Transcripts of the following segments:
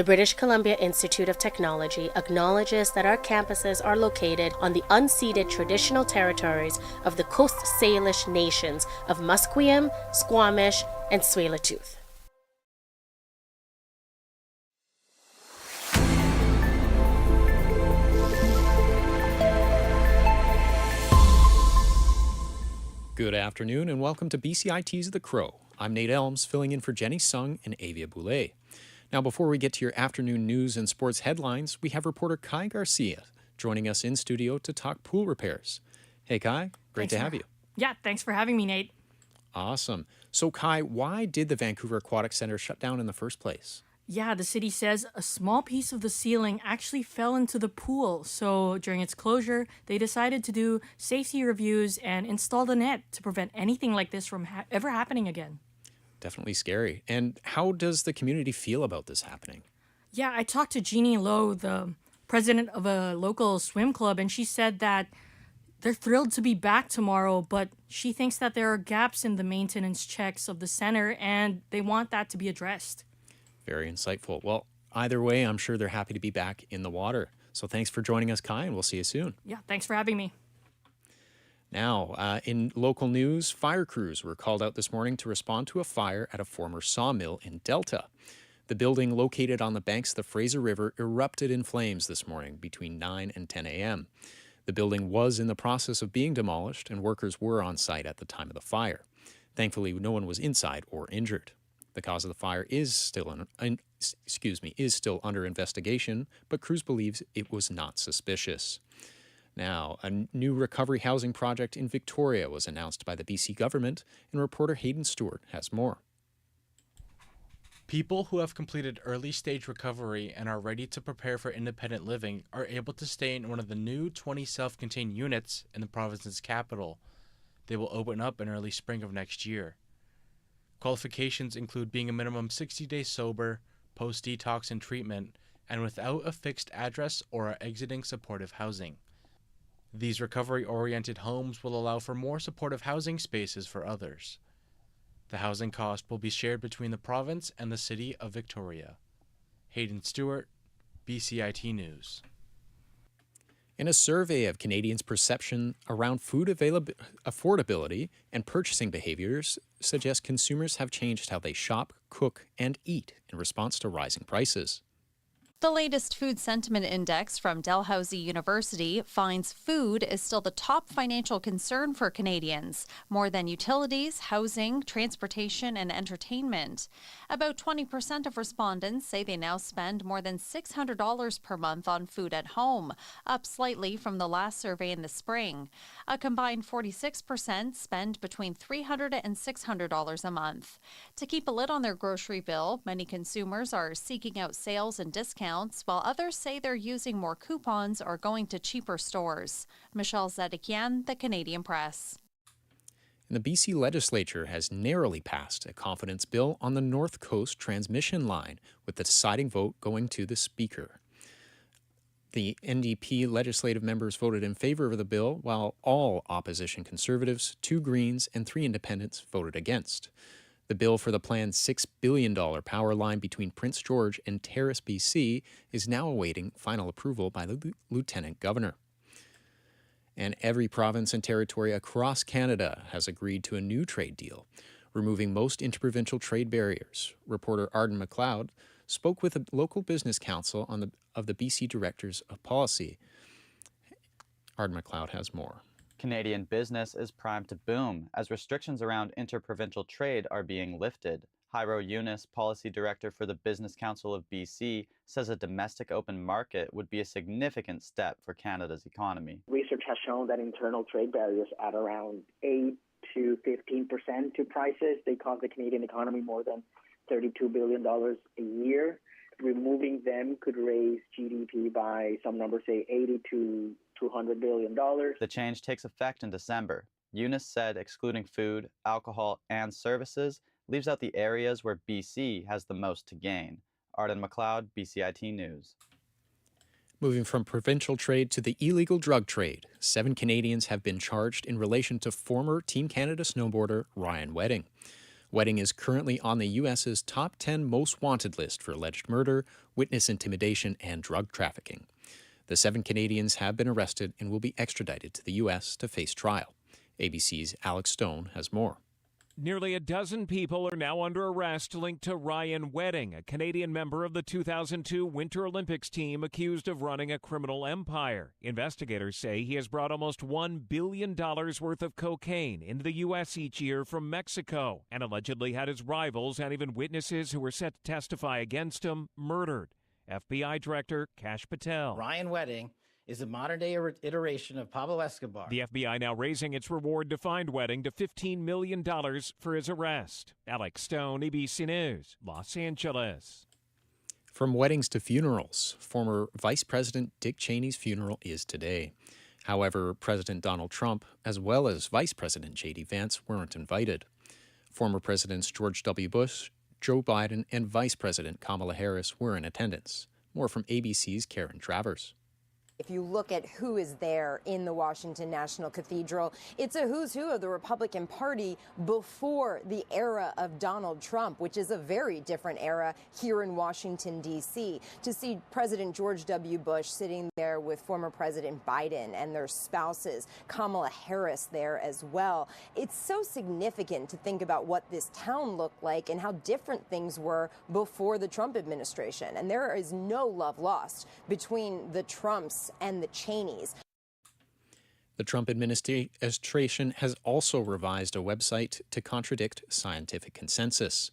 The British Columbia Institute of Technology acknowledges that our campuses are located on the unceded traditional territories of the Coast Salish nations of Musqueam, Squamish, and Tsleil-Waututh. Good afternoon and welcome to BCIT's The Crow. I'm Nate Elms, filling in for Jenny Sung and Avia Boulay. Now, before we get to your afternoon news and sports headlines, we have reporter Kai Garcia joining us in studio to talk pool repairs. Hey, Kai, great to have you. Yeah, thanks for having me, Nate. Awesome. So, Kai, why did the Vancouver Aquatic Centre shut down in the first place? Yeah, the city says a small piece of the ceiling actually fell into the pool. So during its closure, they decided to do safety reviews and install the net to prevent anything like this from ever happening again. Definitely scary. And how does the community feel about this happening? Yeah, I talked to Jeannie Lowe, the president of a local swim club, and she said that they're thrilled to be back tomorrow, but she thinks that there are gaps in the maintenance checks of the center, and they want that to be addressed. Very insightful. Well, either way, I'm sure they're happy to be back in the water. So thanks for joining us, Kai, and we'll see you soon. Yeah, thanks for having me. Now, in local news, fire crews were called out this morning to respond to a fire at a former sawmill in Delta. The building located on the banks of the Fraser River erupted in flames this morning between 9 and 10 a.m. The building was in the process of being demolished, and workers were on site at the time of the fire. Thankfully, no one was inside or injured. The cause of the fire is still under investigation, but crews believes it was not suspicious. Now, a new recovery housing project in Victoria was announced by the BC government, and reporter Hayden Stewart has more. People who have completed early-stage recovery and are ready to prepare for independent living are able to stay in one of the new 20 self-contained units in the province's capital. They will open up in early spring of next year. Qualifications include being a minimum 60 days sober, post-detox and treatment, and without a fixed address or are exiting supportive housing. These recovery-oriented homes will allow for more supportive housing spaces for others. The housing cost will be shared between the province and the city of Victoria. Hayden Stewart, BCIT News. In a survey of Canadians' perception around food affordability and purchasing behaviors suggests consumers have changed how they shop, cook, and eat in response to rising prices. The latest Food Sentiment Index from Dalhousie University finds food is still the top financial concern for Canadians, more than utilities, housing, transportation, and entertainment. About 20% of respondents say they now spend more than $600 per month on food at home, up slightly from the last survey in the spring. A combined 46% spend between $300 and $600 a month. To keep a lid on their grocery bill, many consumers are seeking out sales and discounts, while others say they're using more coupons or going to cheaper stores. Michelle Zedekian, The Canadian Press. And the BC legislature has narrowly passed a confidence bill on the North Coast transmission line, with the deciding vote going to the Speaker. The NDP legislative members voted in favor of the bill, while all opposition Conservatives, 2 Greens, and 3 Independents voted against. The bill for the planned $6 billion power line between Prince George and Terrace, BC, is now awaiting final approval by the Lieutenant Governor. And every province and territory across Canada has agreed to a new trade deal, removing most interprovincial trade barriers. Reporter Arden McLeod spoke with a local business council of the BC Directors of Policy. Arden McLeod has more. Canadian business is primed to boom as restrictions around interprovincial trade are being lifted. Hyro Eunice, Policy Director for the Business Council of BC, says a domestic open market would be a significant step for Canada's economy. Research has shown that internal trade barriers add around 8 to 15% to prices. They cost the Canadian economy more than $32 billion a year. Removing them could raise GDP by, some numbers say, $80 to $200 billion. The change takes effect in December. Eunice said excluding food, alcohol, and services leaves out the areas where BC has the most to gain. Arden McLeod, BCIT News. Moving from provincial trade to the illegal drug trade, 7 Canadians have been charged in relation to former Team Canada snowboarder Ryan Wedding. Wedding is currently on the U.S.'s top 10 most wanted list for alleged murder, witness intimidation, and drug trafficking. The 7 Canadians have been arrested and will be extradited to the U.S. to face trial. ABC's Alex Stone has more. Nearly a dozen people are now under arrest linked to Ryan Wedding, a Canadian member of the 2002 Winter Olympics team accused of running a criminal empire. Investigators say he has brought almost $1 billion worth of cocaine into the U.S. each year from Mexico and allegedly had his rivals and even witnesses who were set to testify against him murdered. FBI Director Kash Patel. Ryan Wedding is a modern-day iteration of Pablo Escobar. The FBI now raising its reward to find Wedding to $15 million for his arrest. Alex Stone, ABC News, Los Angeles. From weddings to funerals, former Vice President Dick Cheney's funeral is today. However, President Donald Trump, as well as Vice President J.D. Vance, weren't invited. Former Presidents George W. Bush, Joe Biden, and Vice President Kamala Harris were in attendance. More from ABC's Karen Travers. If you look at who is there in the Washington National Cathedral, it's a who's who of the Republican Party before the era of Donald Trump, which is a very different era here in Washington, D.C. To see President George W. Bush sitting there with former President Biden and their spouses, Kamala Harris there as well. It's so significant to think about what this town looked like and how different things were before the Trump administration. And there is no love lost between the Trumps and the Cheneys. The Trump administration has also revised a website to contradict scientific consensus.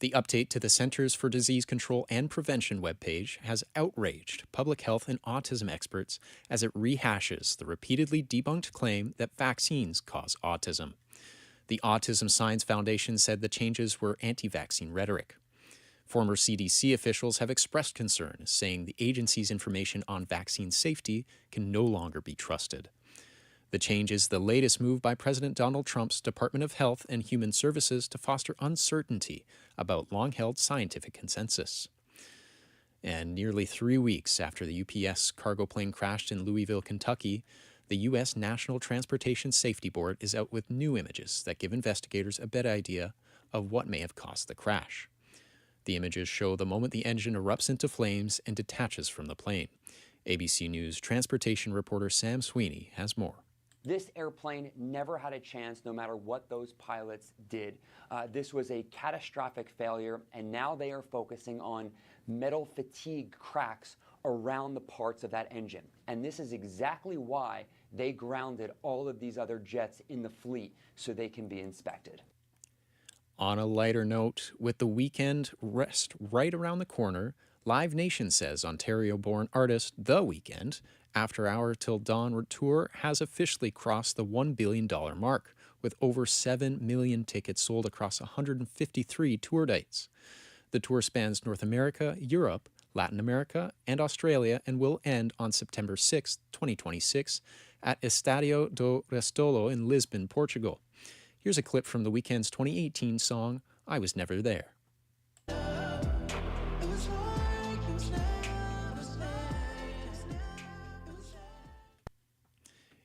The update to the Centers for Disease Control and Prevention webpage has outraged public health and autism experts as it rehashes the repeatedly debunked claim that vaccines cause autism. The Autism Science Foundation said the changes were anti-vaccine rhetoric. Former CDC officials have expressed concern, saying the agency's information on vaccine safety can no longer be trusted. The change is the latest move by President Donald Trump's Department of Health and Human Services to foster uncertainty about long-held scientific consensus. And nearly 3 weeks after the UPS cargo plane crashed in Louisville, Kentucky, the U.S. National Transportation Safety Board is out with new images that give investigators a better idea of what may have caused the crash. The images show the moment the engine erupts into flames and detaches from the plane. ABC News transportation reporter Sam Sweeney has more. This airplane never had a chance, no matter what those pilots did. This was a catastrophic failure, and now they are focusing on metal fatigue cracks around the parts of that engine. And this is exactly why they grounded all of these other jets in the fleet, so they can be inspected. On a lighter note, with the weekend rest right around the corner, Live Nation says Ontario-born artist The Weeknd, After Hour Till Dawn tour has officially crossed the $1 billion mark, with over 7 million tickets sold across 153 tour dates. The tour spans North America, Europe, Latin America, and Australia, and will end on September 6, 2026, at Estádio do Restolo in Lisbon, Portugal. Here's a clip from The Weeknd's 2018 song, I Was Never There.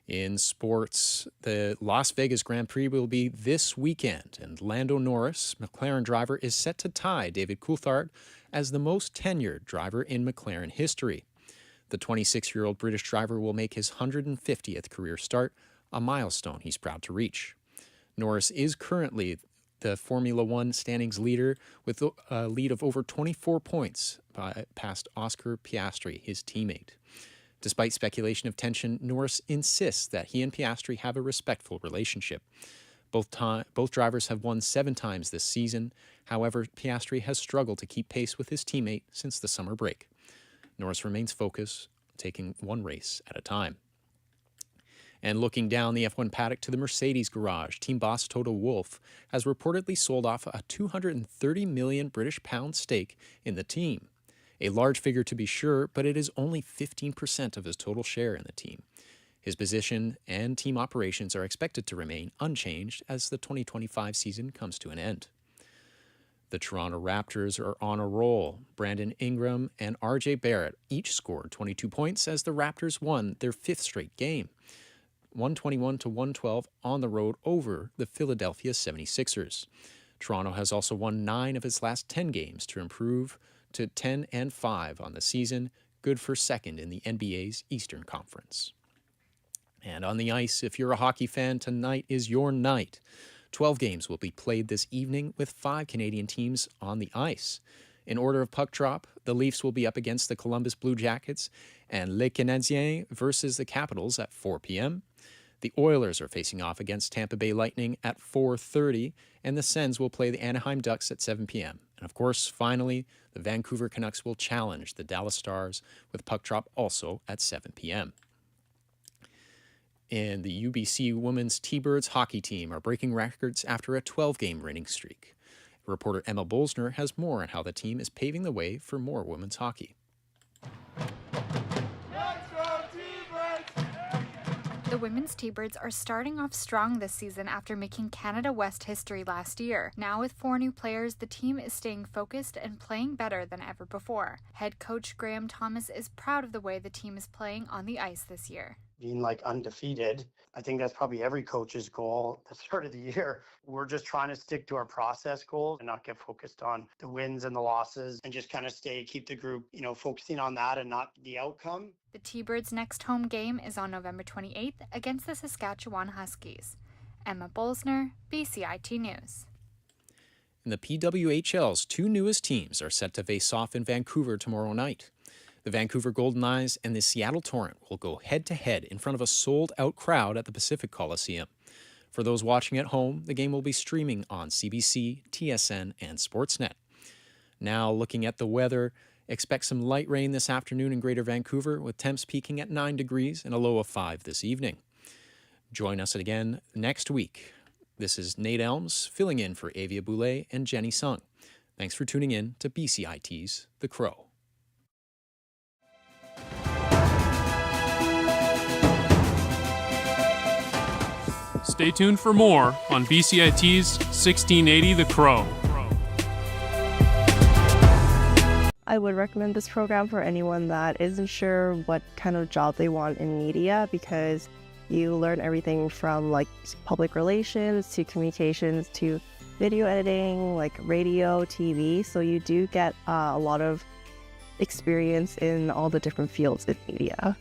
In sports, the Las Vegas Grand Prix will be this weekend, and Lando Norris, McLaren driver, is set to tie David Coulthard as the most tenured driver in McLaren history. The 26-year-old British driver will make his 150th career start, a milestone he's proud to reach. Norris is currently the Formula One standings leader with a lead of over 24 points past Oscar Piastri, his teammate. Despite speculation of tension, Norris insists that he and Piastri have a respectful relationship. Both drivers have won 7 times this season. However, Piastri has struggled to keep pace with his teammate since the summer break. Norris remains focused, taking one race at a time. And looking down the F1 paddock to the Mercedes garage, team boss Toto Wolff has reportedly sold off a 230 million British pound stake in the team. A large figure to be sure, but it is only 15% of his total share in the team. His position and team operations are expected to remain unchanged as the 2025 season comes to an end. The Toronto Raptors are on a roll. Brandon Ingram and RJ Barrett each scored 22 points as the Raptors won their 5th straight game, 121-112 on the road over the Philadelphia 76ers. Toronto has also won 9 of its last 10 games to improve to 10-5 on the season, good for second in the NBA's Eastern Conference. And on the ice, if you're a hockey fan, tonight is your night. 12 games will be played this evening with 5 Canadian teams on the ice. In order of puck drop, the Leafs will be up against the Columbus Blue Jackets and Les Canadiens versus the Capitals at 4 p.m. The Oilers are facing off against Tampa Bay Lightning at 4:30, and the Sens will play the Anaheim Ducks at 7 p.m. And of course, finally, the Vancouver Canucks will challenge the Dallas Stars with puck drop also at 7 p.m. And the UBC women's T-Birds hockey team are breaking records after a 12-game winning streak. Reporter Emma Bolsner has more on how the team is paving the way for more women's hockey. The women's T-Birds are starting off strong this season after making Canada West history last year. Now with 4 new players, the team is staying focused and playing better than ever before. Head coach Graham Thomas is proud of the way the team is playing on the ice this year. Being undefeated, I think that's probably every coach's goal at the start of the year. We're just trying to stick to our process goals and not get focused on the wins and the losses and just kind of keep the group, focusing on that and not the outcome. The T-Birds' next home game is on November 28th against the Saskatchewan Huskies. Emma Bolsner, BCIT News. In the PWHL's 2 newest teams are set to face off in Vancouver tomorrow night. The Vancouver Golden Eyes and the Seattle Torrent will go head-to-head in front of a sold-out crowd at the Pacific Coliseum. For those watching at home, the game will be streaming on CBC, TSN, and Sportsnet. Now, looking at the weather, expect some light rain this afternoon in Greater Vancouver, with temps peaking at 9 degrees and a low of 5 this evening. Join us again next week. This is Nate Elms, filling in for Avia Boulay and Jenny Sung. Thanks for tuning in to BCIT's The Crow. Stay tuned for more on BCIT's 1680 The Crow. I would recommend this program for anyone that isn't sure what kind of job they want in media, because you learn everything from public relations to communications to video editing, radio, TV. So you do get a lot of experience in all the different fields in media.